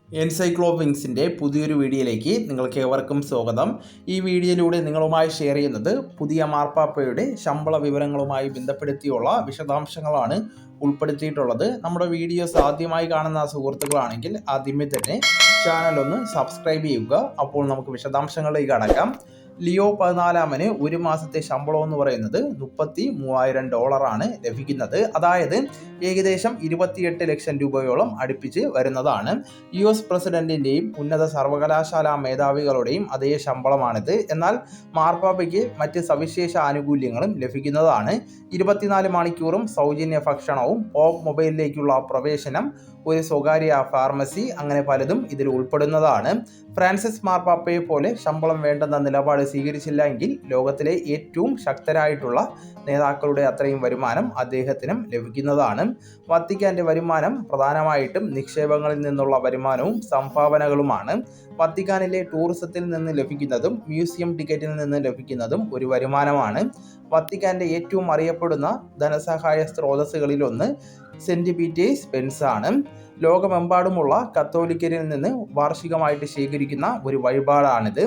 എൻസൈക്ലോവിങ്സിൻ്റെ പുതിയൊരു വീഡിയോയിലേക്ക് നിങ്ങൾക്ക് ഏവർക്കും സ്വാഗതം. ഈ വീഡിയോയിലൂടെ നിങ്ങളുമായി ഷെയർ ചെയ്യുന്നത് പുതിയ മാർപ്പാപ്പയുടെ ശമ്പള വിവരങ്ങളുമായി ബന്ധപ്പെടുത്തിയുള്ള വിശദാംശങ്ങളാണ് ഉൾപ്പെടുത്തിയിട്ടുള്ളത്. നമ്മുടെ വീഡിയോസ് ആദ്യമായി കാണുന്ന സുഹൃത്തുക്കളാണെങ്കിൽ ആദ്യമേ തന്നെ ചാനൽ ഒന്ന് സബ്സ്ക്രൈബ് ചെയ്യുക. അപ്പോൾ നമുക്ക് വിശദാംശങ്ങളിലേക്ക് കടക്കാം. ലിയോ 14 ഒരു മാസത്തെ ശമ്പളം എന്ന് പറയുന്നത് $33,000 ലഭിക്കുന്നത്. അതായത് ഏകദേശം 28 ലക്ഷം രൂപയോളം അടുപ്പിച്ച് വരുന്നതാണ്. US പ്രസിഡന്റിൻ്റെയും ഉന്നത സർവകലാശാല മേധാവികളുടെയും അതേ ശമ്പളമാണിത്. എന്നാൽ മാർപ്പാപ്പയ്ക്ക് മറ്റ് സവിശേഷ ആനുകൂല്യങ്ങളും ലഭിക്കുന്നതാണ്. 24 മണിക്കൂറും സൗജന്യ ഭക്ഷണവും, പോപ്പ് മൊബൈലിലേക്കുള്ള പ്രവേശനം, ഒരു സ്വകാര്യ ഫാർമസി, അങ്ങനെ പലതും ഇതിൽ ഉൾപ്പെടുന്നതാണ്. ഫ്രാൻസിസ് മാർപ്പാപ്പയെ പോലെ ശമ്പളം വേണ്ടെന്ന നിലപാട് സ്വീകരിച്ചില്ല എങ്കിൽ ലോകത്തിലെ ഏറ്റവും ശക്തരായിട്ടുള്ള നേതാക്കളുടെ അത്രയും വരുമാനം അദ്ദേഹത്തിനും ലഭിക്കുന്നതാണ്. വത്തിക്കാൻ്റെ വരുമാനം പ്രധാനമായിട്ടും നിക്ഷേപങ്ങളിൽ നിന്നുള്ള വരുമാനവും സംഭാവനകളുമാണ്. വത്തിക്കാനിലെ ടൂറിസത്തിൽ നിന്ന് ലഭിക്കുന്നതും മ്യൂസിയം ടിക്കറ്റിൽ നിന്ന് ലഭിക്കുന്നതും ഒരു വരുമാനമാണ്. വത്തിക്കാൻ്റെ ഏറ്റവും അറിയപ്പെടുന്ന ധനസഹായ സ്രോതസ്സുകളിലൊന്ന് സെന്റ് പീറ്റേഴ്സ് പെൻസ് ആണ്. ലോകമെമ്പാടുമുള്ള കത്തോലിക്കരിൽ നിന്ന് വാർഷികമായിട്ട് ശേഖരിക്കുന്ന ഒരു വഴിപാടാണിത്.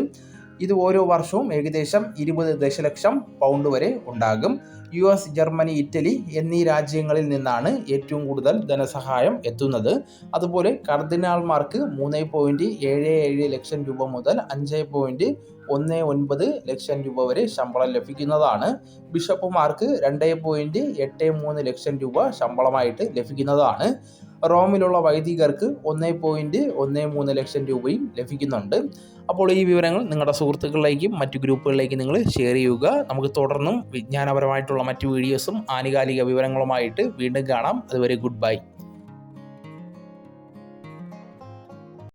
ഇത് ഓരോ വർഷവും ഏകദേശം 20 ദശലക്ഷം പൗണ്ട് വരെ ഉണ്ടാകും. US, ജർമ്മനി, ഇറ്റലി എന്നീ രാജ്യങ്ങളിൽ നിന്നാണ് ഏറ്റവും കൂടുതൽ ധനസഹായം എത്തുന്നത്. അതുപോലെ കർദിനാൾമാർക്ക് 3.77 ലക്ഷം രൂപ മുതൽ 5.19 ലക്ഷം രൂപ വരെ ശമ്പളം ലഭിക്കുന്നതാണ്. ബിഷപ്പുമാർക്ക് 2.83 ലക്ഷം രൂപ ശമ്പളമായിട്ട് ലഭിക്കുന്നതാണ്. റോമിലുള്ള വൈദികർക്ക് 1.13 ലക്ഷം രൂപയും ലഭിക്കുന്നുണ്ട്. അപ്പോൾ ഈ വിവരങ്ങൾ നിങ്ങളുടെ സുഹൃത്തുക്കളിലേക്കും മറ്റു ഗ്രൂപ്പുകളിലേക്കും നിങ്ങൾ ഷെയർ ചെയ്യുക. നമുക്ക് തുടർന്നും വിജ്ഞാനപരമായിട്ടുള്ള മറ്റു വീഡിയോസും ആനുകാലിക വിവരങ്ങളുമായിട്ട് വീണ്ടും കാണാം. അതുവരെ ഗുഡ് ബൈ.